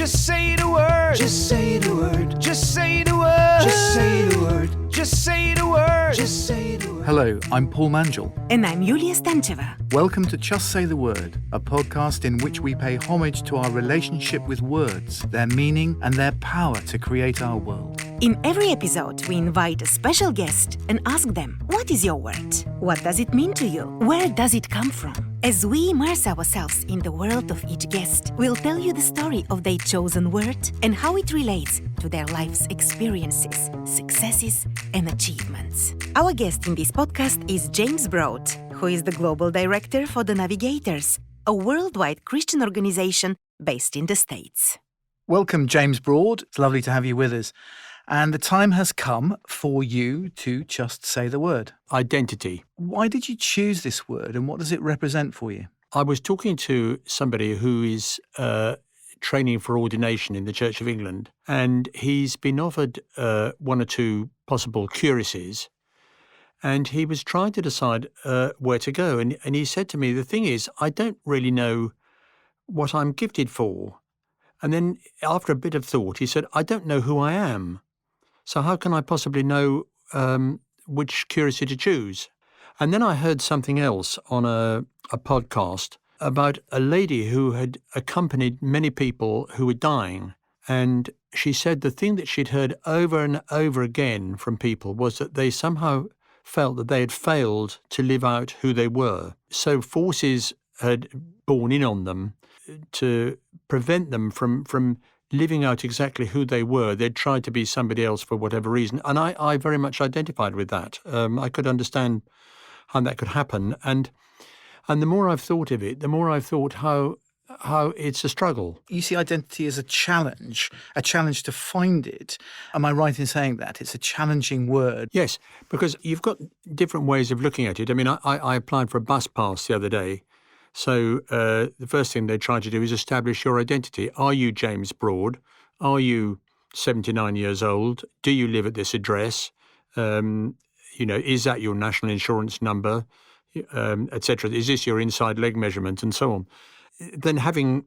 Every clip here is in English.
Just say the word. Just say the word. Just say the word. Just say the word. Just say the word. Just say the word. Hello, I'm Paul Mangell. And I'm Yulia Stancheva. Welcome to Just Say the Word, a podcast in which we pay homage to our relationship with words, their meaning and their power to create our world. In every episode, we invite a special guest and ask them, what is your word? What does it mean to you? Where does it come from? As we immerse ourselves in the world of each guest, we'll tell you the story of their chosen word and how it relates to their life's experiences, successes, and achievements. Our guest in this podcast is James Broad, who is the Global Director for the Navigators, a worldwide Christian organization based in the States. Welcome, James Broad. It's lovely to have you with us. And the time has come for you to just say the word. Identity. Why did you choose this word and what does it represent for you? I was talking to somebody who is training for ordination in the Church of England, and he's been offered one or two possible curacies, and he was trying to decide where to go. And he said to me, the thing is, I don't really know what I'm gifted for. And then after a bit of thought, he said, I don't know who I am. So how can I possibly know which curacy to choose? And then I heard something else on a podcast about a lady who had accompanied many people who were dying. And she said the thing that she'd heard over and over again from people was that they somehow felt that they had failed to live out who they were. So forces had borne in on them to prevent them from living out exactly who they were. They'd tried to be somebody else for whatever reason. And I very much identified with that. I could understand how that could happen. And the more I've thought of it, the more I've thought how it's a struggle. You see identity as a challenge to find it. Am I right in saying that? It's a challenging word. Yes, because you've got different ways of looking at it. I mean, I applied for a bus pass the other day. So the first thing they try to do is establish your identity. Are you James Broad? Are you 79 years old? Do you live at this address? Is that your national insurance number, etc.? Is this your inside leg measurement and so on? Then having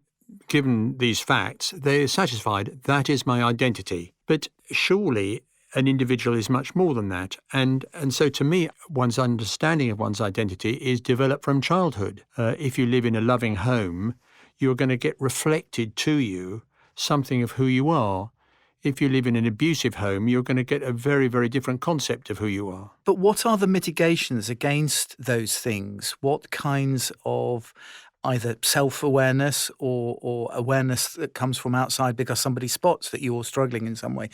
given these facts, they're satisfied that is my identity. But surely an individual is much more than that. And so to me, one's understanding of one's identity is developed from childhood. If you live in a loving home, you're going to get reflected to you something of who you are. If you live in an abusive home, you're going to get a very, very different concept of who you are. But what are the mitigations against those things? What kinds of either self-awareness or awareness that comes from outside because somebody spots that you're struggling in some way?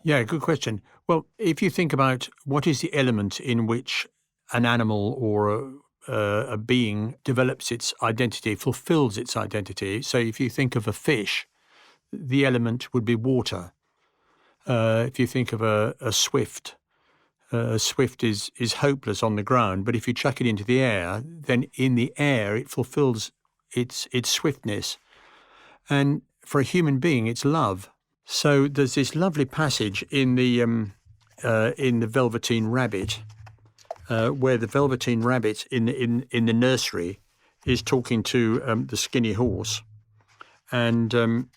Yeah, good question. Well, if you think about what is the element in which an animal or a being develops its identity, fulfills its identity. So if you think of a fish, the element would be water. If you think of a swift is hopeless on the ground, but if you chuck it into the air, then in the air it fulfills its swiftness. And for a human being, it's love. So there's this lovely passage in the Velveteen Rabbit, where the Velveteen Rabbit in the nursery is talking to the skinny horse, and the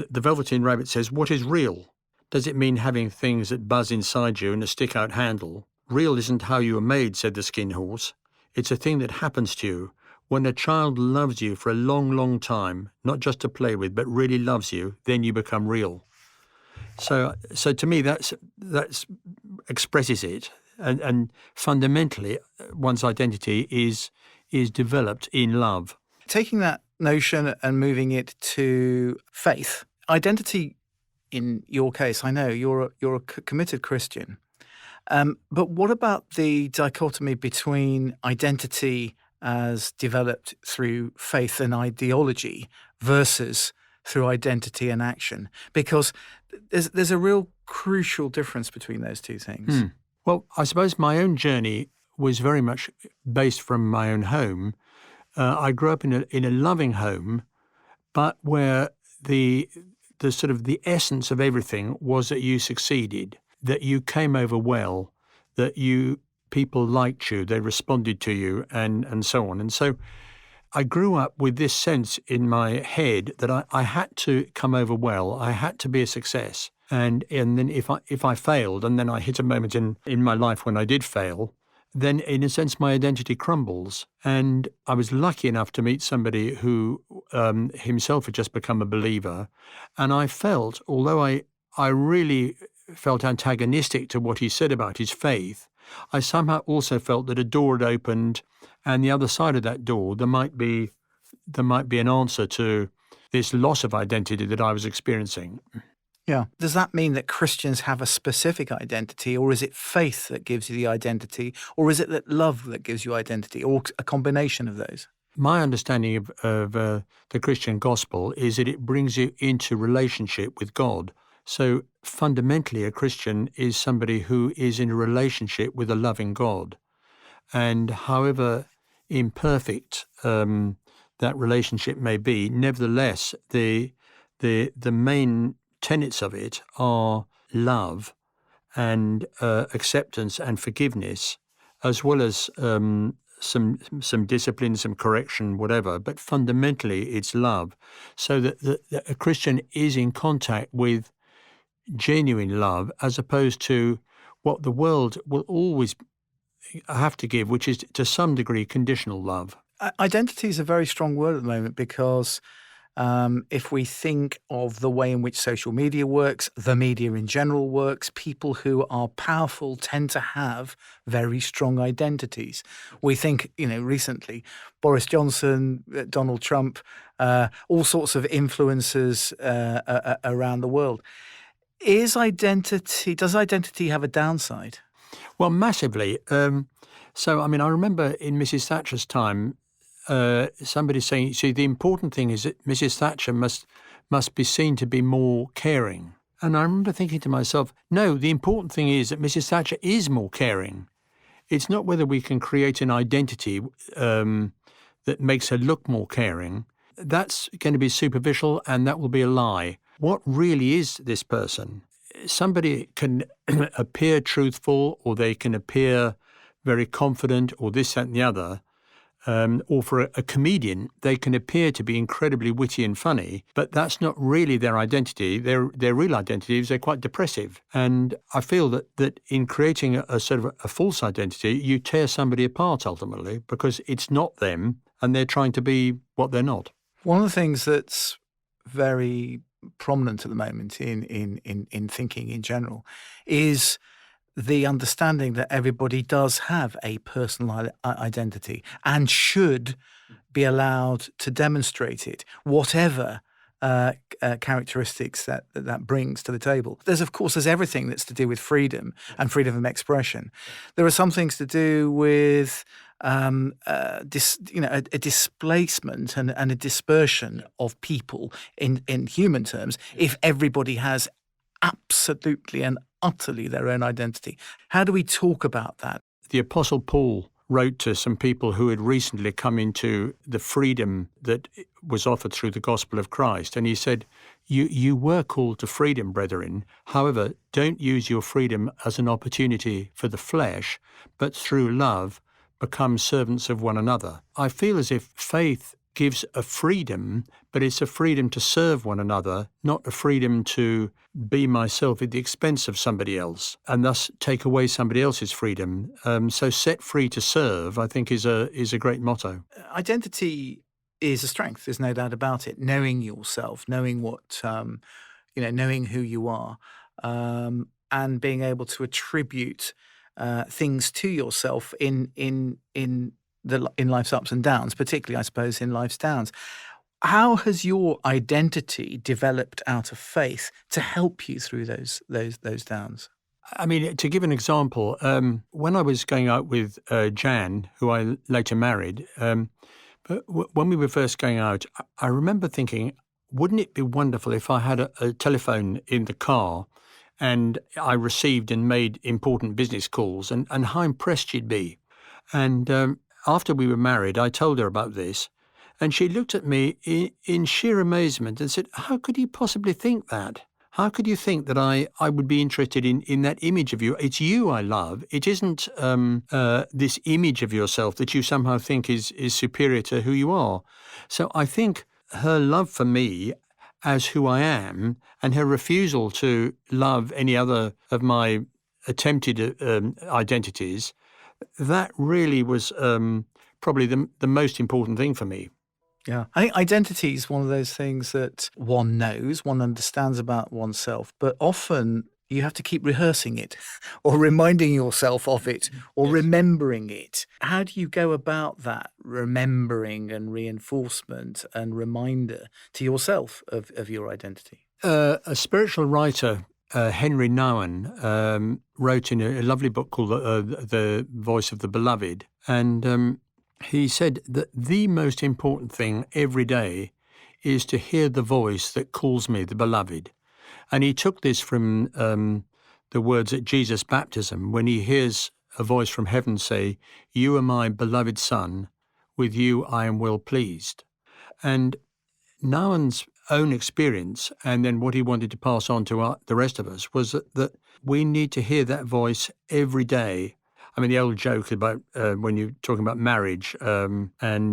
Velveteen Rabbit says, "What is real? Does it mean having things that buzz inside you and a stick-out handle? Real isn't how you are made," said the skinny horse. "It's a thing that happens to you. When a child loves you for a long, long time, not just to play with, but really loves you, then you become real." So to me, that's expresses it, and fundamentally, one's identity is developed in love. Taking that notion and moving it to faith, identity. In your case, I know you're a committed Christian, but what about the dichotomy between identity as developed through faith and ideology versus through identity and action? Because there's a real crucial difference between those two things. Well, I suppose my own journey was very much based from my own home. I grew up in a loving home, but where the sort of the essence of everything was that you succeeded, that you came over well, that people liked you, they responded to you, and so on. And so I grew up with this sense in my head that I had to come over well. I had to be a success. And then if I failed, and then I hit a moment in my life when I did fail, then in a sense my identity crumbles. And I was lucky enough to meet somebody who himself had just become a believer. And I felt, although I really felt antagonistic to what he said about his faith, I somehow also felt that a door had opened, and the other side of that door there might be an answer to this loss of identity that I was experiencing. Yeah. Does that mean that Christians have a specific identity, or is it faith that gives you the identity, or is it that love that gives you identity, or a combination of those? My understanding of the Christian gospel is that it brings you into relationship with God. So fundamentally, a Christian is somebody who is in a relationship with a loving God. And however imperfect that relationship may be, nevertheless, the main tenets of it are love and acceptance and forgiveness, as well as some discipline, some correction, whatever. But fundamentally, it's love. So that a Christian is in contact with genuine love, as opposed to what the world will always have to give, which is to some degree conditional love. Identity is a very strong word at the moment, because if we think of the way in which social media works, the media in general works, people who are powerful tend to have very strong identities. We think, recently, Boris Johnson, Donald Trump, all sorts of influencers around the world. Does identity have a downside? Well, massively. So, I remember in Mrs. Thatcher's time, somebody saying, see, the important thing is that Mrs. Thatcher must be seen to be more caring. And I remember thinking to myself, no, the important thing is that Mrs. Thatcher is more caring. It's not whether we can create an identity that makes her look more caring. That's going to be superficial, and that will be a lie. What really is this person? Somebody can appear truthful, or they can appear very confident, or this, that, and the other. Or for a comedian, they can appear to be incredibly witty and funny, but that's not really their identity. Their real identity is they're quite depressive. And I feel that in creating a sort of a false identity, you tear somebody apart ultimately, because it's not them and they're trying to be what they're not. One of the things that's very prominent at the moment in thinking in general is the understanding that everybody does have a personal identity and should be allowed to demonstrate it, whatever characteristics that brings to the table. There's everything that's to do with freedom and freedom of expression. There are some things to do with a displacement and a dispersion of people in human terms if everybody has absolutely and utterly their own identity. How do we talk about that? The Apostle Paul wrote to some people who had recently come into the freedom that was offered through the gospel of Christ. And he said, you were called to freedom, brethren. However, don't use your freedom as an opportunity for the flesh, but through love become servants of one another. I feel as if faith gives a freedom, but it's a freedom to serve one another, not a freedom to be myself at the expense of somebody else and thus take away somebody else's freedom. So set free to serve, I think, is a great motto. Identity is a strength, there's no doubt about it. Knowing yourself, knowing what, knowing who you are, and being able to attribute things to yourself in life's ups and downs, particularly, I suppose, in life's downs. How has your identity developed out of faith to help you through those downs? I mean, to give an example, when I was going out with Jan, who I later married, but when we were first going out, I remember thinking, wouldn't it be wonderful if I had a telephone in the car and I received and made important business calls, and how impressed she'd be. And after we were married, I told her about this, and she looked at me in sheer amazement and said, how could you possibly think that? how could you think that I would be interested in that image of you? It's you I love. It isn't this image of yourself that you somehow think is superior to who you are. So I think her love for me as who I am and her refusal to love any other of my attempted identities, that really was probably the most important thing for me. Yeah. I think identity is one of those things that one knows, one understands about oneself, but often you have to keep rehearsing it or reminding yourself of it or remembering it. How do you go about that remembering and reinforcement and reminder to yourself of your identity? A spiritual writer, Henry Nouwen, wrote in a lovely book called The Voice of the Beloved, and he said that the most important thing every day is to hear the voice that calls me the beloved. And he took this from the words at Jesus' baptism, when he hears a voice from heaven say, "You are my beloved son, with you I am well pleased." And Nouwen's own experience, and then what he wanted to pass on to the rest of us, was that we need to hear that voice every day. I mean, the old joke about when you're talking about marriage and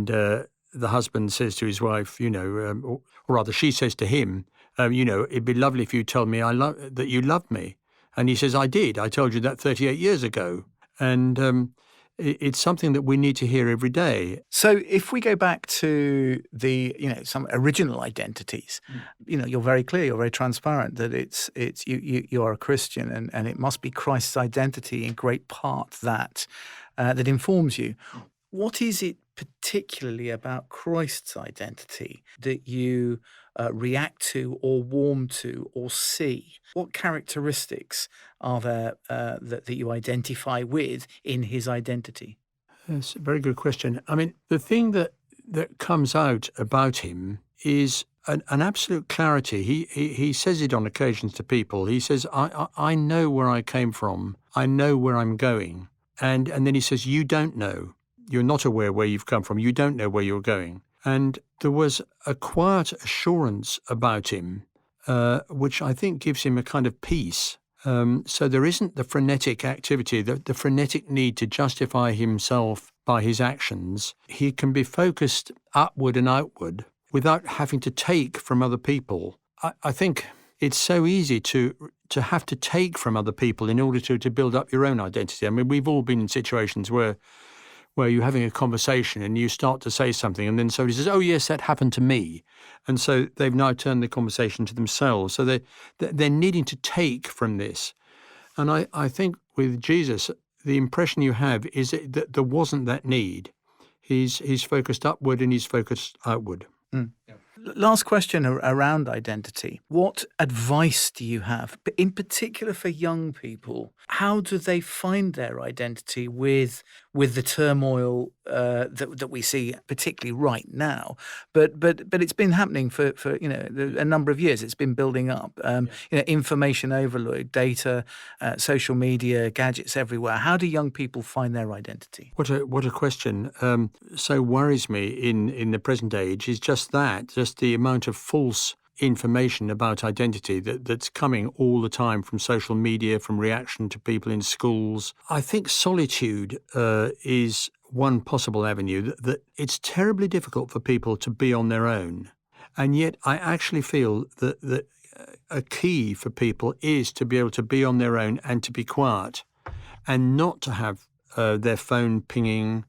the husband says to his wife, or rather she says to him, it'd be lovely if you told me that you loved me. And he says, I did. I told you that 38 years ago. And it's something that we need to hear every day. So if we go back to some original identities, you're very clear, you're very transparent that it's you are a Christian and it must be Christ's identity in great part that informs you. What is it particularly about Christ's identity that you react to or warm to or see? What characteristics are there that you identify with in his identity? That's a very good question. I mean, the thing that comes out about him is an absolute clarity. He says it on occasions to people. He says, I know where I came from. I know where I'm going. And then he says, you don't know. You're not aware where you've come from. You don't know where you're going. And there was a quiet assurance about him, which I think gives him a kind of peace. So there isn't the frenetic activity, the frenetic need to justify himself by his actions. He can be focused upward and outward without having to take from other people. I think it's so easy to have to take from other people in order to build up your own identity. I mean, we've all been in situations where you're having a conversation and you start to say something and then somebody says, oh, yes, that happened to me. And so they've now turned the conversation to themselves. So they're needing to take from this. And I think with Jesus, the impression you have is that there wasn't that need. He's focused upward and he's focused outward. Mm. Yeah. Last question around identity. What advice do you have, in particular for young people? How do they find their identity with the turmoil that we see, particularly right now? But it's been happening for a number of years. It's been building up. Information overload, data, social media, gadgets everywhere. How do young people find their identity? What a question. So worries me in the present age is just the amount of false information about identity that's coming all the time from social media, from reaction to people in schools. I think solitude is one possible avenue, that it's terribly difficult for people to be on their own. And yet I actually feel that a key for people is to be able to be on their own and to be quiet and not to have their phone pinging,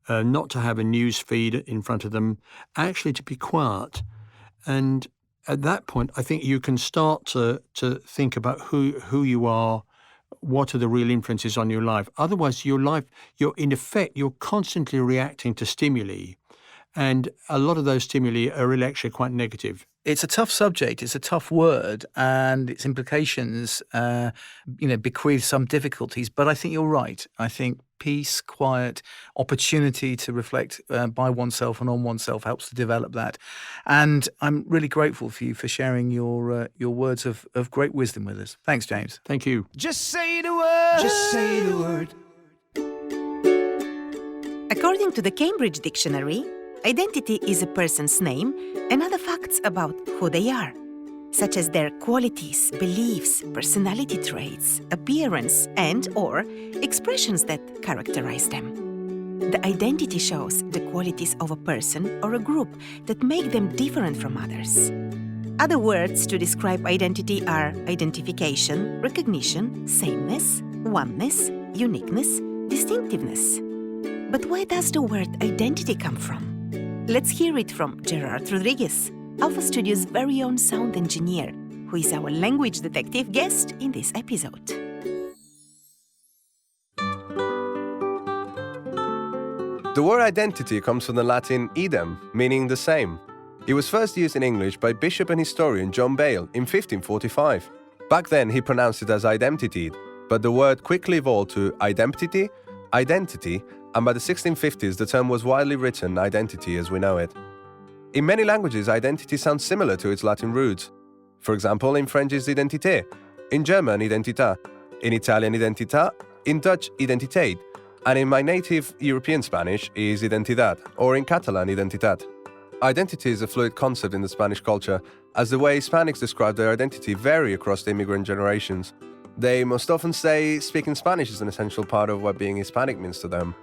not to have a news feed in front of them, actually to be quiet. And at that point, I think you can start to think about who you are, what are the real influences on your life. Otherwise, you're constantly reacting to stimuli. And a lot of those stimuli are really actually quite negative. It's a tough subject. It's a tough word, and its implications, bequeath some difficulties. But I think you're right. I think peace, quiet, opportunity to reflect by oneself and on oneself helps to develop that. And I'm really grateful for you for sharing your words of great wisdom with us. Thanks, James. Thank you. Just say the word. Just say the word. According to the Cambridge Dictionary, identity is a person's name and other facts about who they are. such as their qualities, beliefs, personality traits, appearance, and/or expressions that characterize them. The identity shows the qualities of a person or a group that make them different from others. Other words to describe identity are identification, recognition, sameness, oneness, uniqueness, distinctiveness. But where does the word identity come from? Let's hear it from Gerard Rodriguez, Alpha Studio's very own sound engineer, who is our language detective guest in this episode. The word identity comes from the Latin idem, meaning the same. It was first used in English by bishop and historian John Bale in 1545. Back then he pronounced it as identity, but the word quickly evolved to identity, and by the 1650s the term was widely written identity as we know it. In many languages, identity sounds similar to its Latin roots. For example, in French is identité, in German identità, in Italian identità, in Dutch identiteit, and in my native European Spanish is identidad, or in Catalan identitat. Identity is a fluid concept in the Spanish culture, as the way Hispanics describe their identity vary across the immigrant generations. They most often say speaking Spanish is an essential part of what being Hispanic means to them.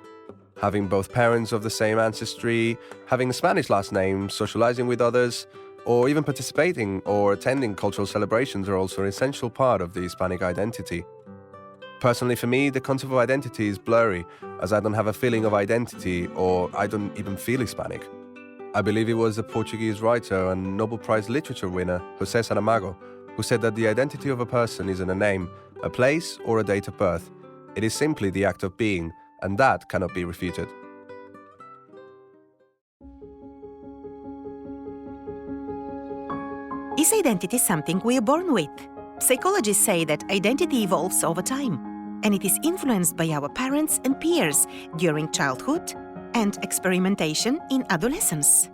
Having both parents of the same ancestry, having a Spanish last name, socializing with others, or even participating or attending cultural celebrations are also an essential part of the Hispanic identity. Personally, for me, the concept of identity is blurry, as I don't have a feeling of identity, or I don't even feel Hispanic. I believe it was the Portuguese writer and Nobel Prize literature winner, José Saramago, who said that the identity of a person isn't a name, a place, or a date of birth. It is simply the act of being, and that cannot be refuted. Is identity something we are born with? Psychologists say that identity evolves over time, and it is influenced by our parents and peers during childhood and experimentation in adolescence.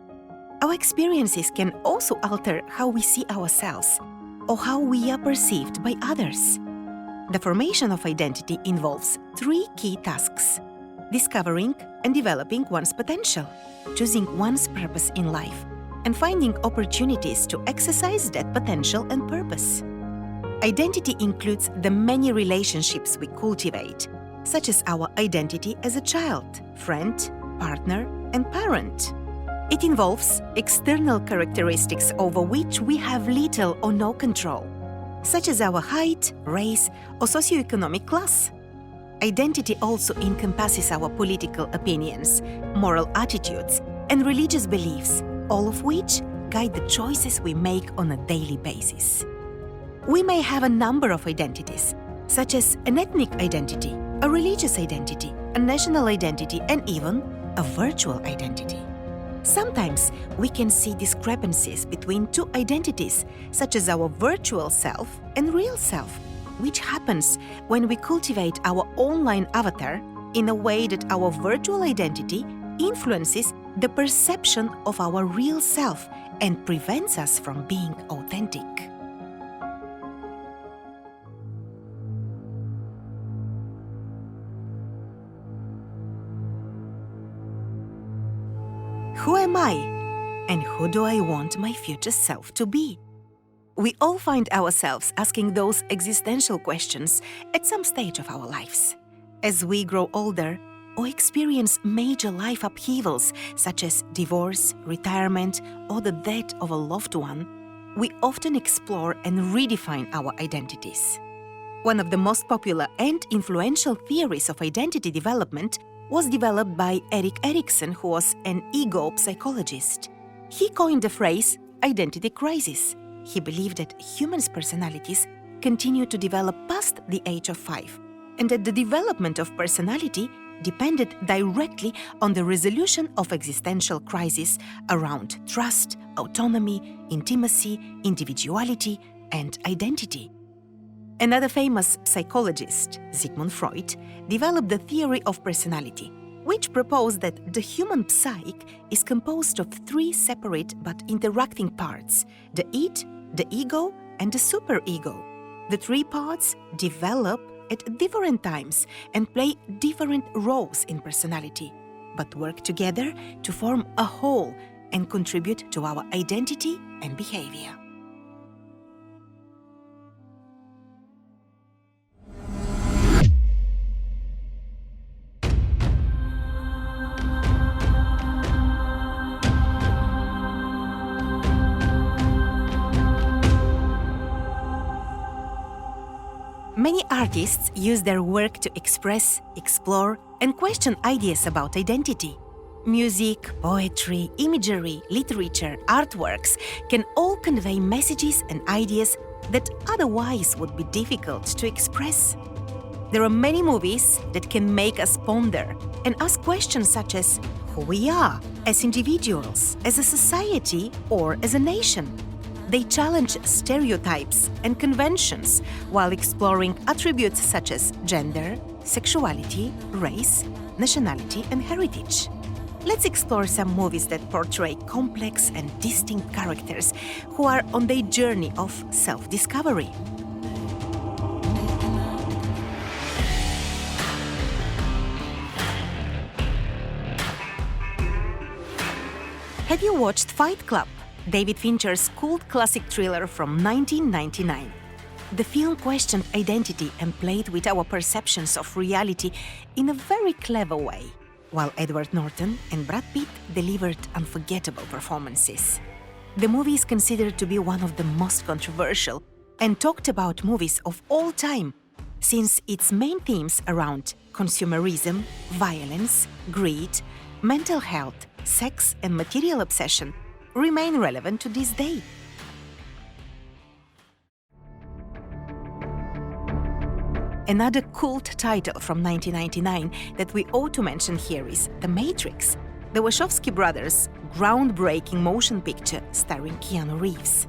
Our experiences can also alter how we see ourselves or how we are perceived by others. The formation of identity involves 3 key tasks: discovering and developing one's potential, choosing one's purpose in life, and finding opportunities to exercise that potential and purpose. Identity includes the many relationships we cultivate, such as our identity as a child, friend, partner, and parent. It involves external characteristics over which we have little or no control, such as our height, race, or socioeconomic class. Identity also encompasses our political opinions, moral attitudes, and religious beliefs, all of which guide the choices we make on a daily basis. We may have a number of identities, such as an ethnic identity, a religious identity, a national identity, and even a virtual identity. Sometimes we can see discrepancies between 2 identities, such as our virtual self and real self, which happens when we cultivate our online avatar in a way that our virtual identity influences the perception of our real self and prevents us from being authentic. Who am I? And who do I want my future self to be? We all find ourselves asking those existential questions at some stage of our lives. As we grow older or experience major life upheavals such as divorce, retirement, or the death of a loved one, we often explore and redefine our identities. One of the most popular and influential theories of identity development was developed by Erik Erikson, who was an ego psychologist. He coined the phrase identity crisis. He believed that humans' personalities continue to develop past the age of 5, and that the development of personality depended directly on the resolution of existential crises around trust, autonomy, intimacy, individuality, and identity. Another famous psychologist, Sigmund Freud, developed the theory of personality, which proposed that the human psyche is composed of 3 separate but interacting parts: the id, the ego, and the superego. The 3 parts develop at different times and play different roles in personality, but work together to form a whole and contribute to our identity and behavior. artists use their work to express, explore, and question ideas about identity. Music, poetry, imagery, literature, artworks can all convey messages and ideas that otherwise would be difficult to express. There are many movies that can make us ponder and ask questions such as who we are as individuals, as a society, or as a nation. They challenge stereotypes and conventions while exploring attributes such as gender, sexuality, race, nationality, and heritage. Let's explore some movies that portray complex and distinct characters who are on their journey of self-discovery. Have you watched Fight Club, David Fincher's cult classic thriller from 1999? The film questioned identity and played with our perceptions of reality in a very clever way, while Edward Norton and Brad Pitt delivered unforgettable performances. The movie is considered to be one of the most controversial and talked about movies of all time, since its main themes around consumerism, violence, greed, mental health, sex, and material obsession remain relevant to this day. Another cult title from 1999 that we ought to mention here is The Matrix, the Wachowski brothers' groundbreaking motion picture starring Keanu Reeves.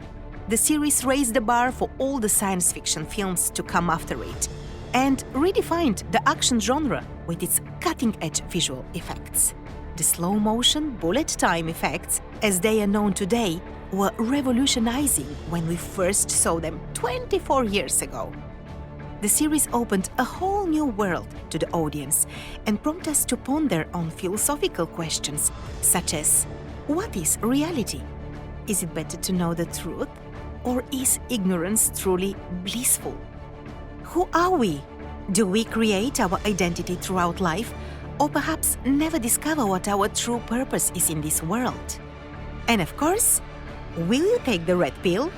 The series raised the bar for all the science fiction films to come after it and redefined the action genre with its cutting-edge visual effects. The slow-motion, bullet time effects, as they are known today, were revolutionizing when we first saw them 24 years ago. The series opened a whole new world to the audience and prompted us to ponder on philosophical questions such as, what is reality? Is it better to know the truth? Or is ignorance truly blissful? Who are we? Do we create our identity throughout life, or perhaps never discover what our true purpose is in this world? And of course, will you take the red pill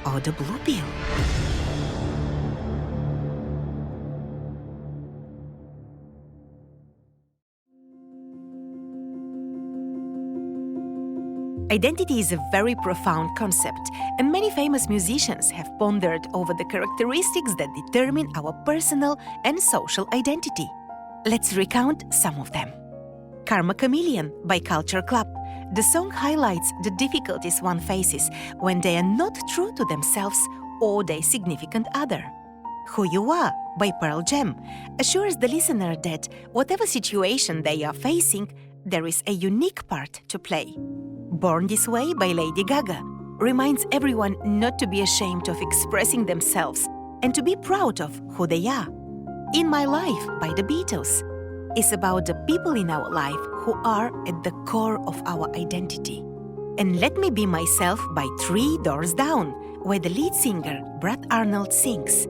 or the blue pill? Identity is a very profound concept, and many famous musicians have pondered over the characteristics that determine our personal and social identity. Let's recount some of them. Karma Chameleon by Culture Club. The song highlights the difficulties one faces when they are not true to themselves or their significant other. Who You Are by Pearl Jam assures the listener that whatever situation they are facing, there is a unique part to play. Born This Way by Lady Gaga reminds everyone not to be ashamed of expressing themselves and to be proud of who they are. In My Life by the Beatles is about the people in our life who are at the core of our identity. And Let Me Be Myself by Three Doors Down, where the lead singer Brad Arnold sings,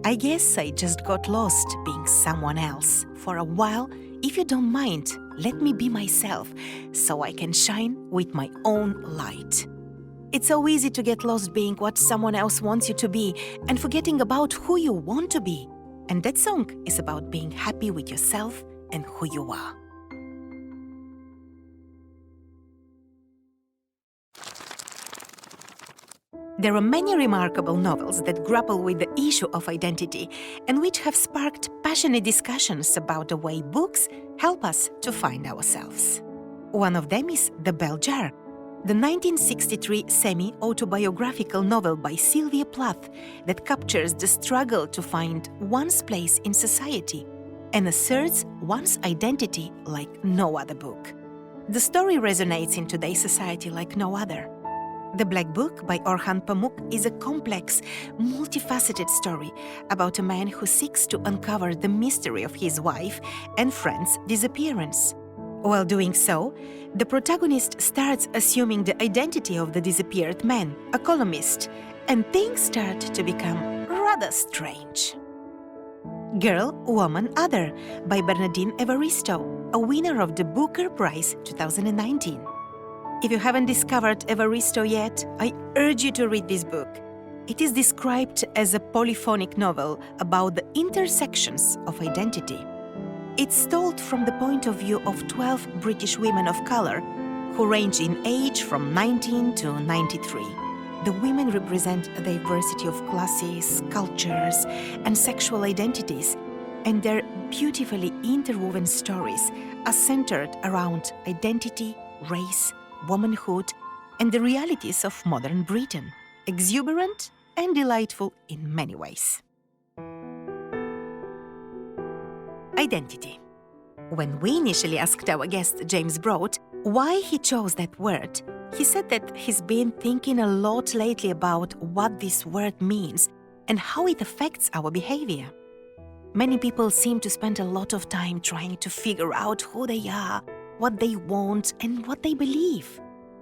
I guess I just got lost being someone else for a while. If you don't mind, let me be myself so I can shine with my own light. It's so easy to get lost being what someone else wants you to be and forgetting about who you want to be. And that song is about being happy with yourself and who you are. There are many remarkable novels that grapple with the issue of identity and which have sparked passionate discussions about the way books help us to find ourselves. One of them is The Bell Jar, the 1963 semi-autobiographical novel by Sylvia Plath that captures the struggle to find one's place in society and asserts one's identity like no other book. The story resonates in today's society like no other. The Black Book by Orhan Pamuk is a complex, multifaceted story about a man who seeks to uncover the mystery of his wife and friend's disappearance. While doing so, the protagonist starts assuming the identity of the disappeared man, a columnist, and things start to become rather strange. Girl, Woman, Other by Bernardine Evaristo, a winner of the Booker Prize 2019. If you haven't discovered Evaristo yet, I urge you to read this book. It is described as a polyphonic novel about the intersections of identity. It's told from the point of view of 12 British women of colour who range in age from 19 to 93. The women represent a diversity of classes, cultures, and sexual identities, and their beautifully interwoven stories are centered around identity, race, womanhood, and the realities of modern Britain, exuberant and delightful in many ways. Identity. When we initially asked our guest, James Broad, why he chose that word, he said that he's been thinking a lot lately about what this word means and how it affects our behavior. Many people seem to spend a lot of time trying to figure out who they are, what they want, and what they believe.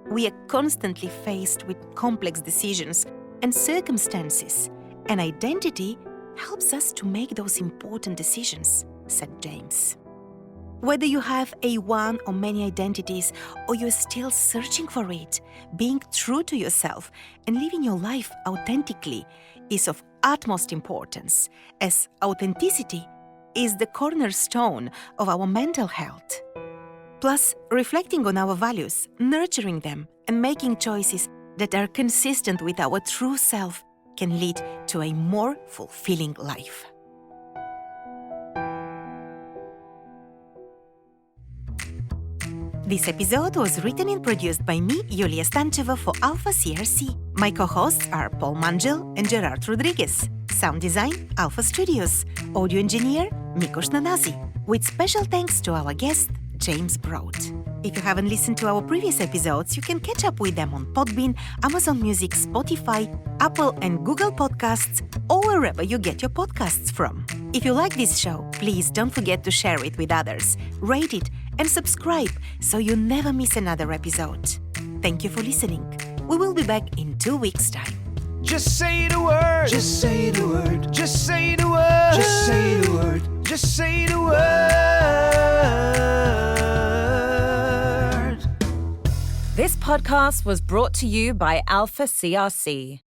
We are constantly faced with complex decisions and circumstances, and identity helps us to make those important decisions, said James. Whether you have a one or many identities, or you're still searching for it, being true to yourself and living your life authentically is of utmost importance, as authenticity is the cornerstone of our mental health. Plus, reflecting on our values, nurturing them, and making choices that are consistent with our true self can lead to a more fulfilling life. This episode was written and produced by me, Yulia Stancheva, for Alpha CRC. My co-hosts are Paul Mangell and Gerard Rodriguez. Sound design, Alpha Studios. Audio engineer, Mikosh Nanazi. With special thanks to our guest, James Broad. If you haven't listened to our previous episodes, you can catch up with them on Podbean, Amazon Music, Spotify, Apple and Google Podcasts, or wherever you get your podcasts from. If you like this show, please don't forget to share it with others, rate it, and subscribe so you never miss another episode. Thank you for listening. We will be back in 2 weeks' time. Just say the word. Just say the word. Just say the word. Just say the word. Just say the word. This podcast was brought to you by Alpha CRC.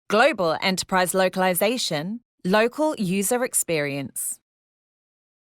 Global enterprise localization, local user experience.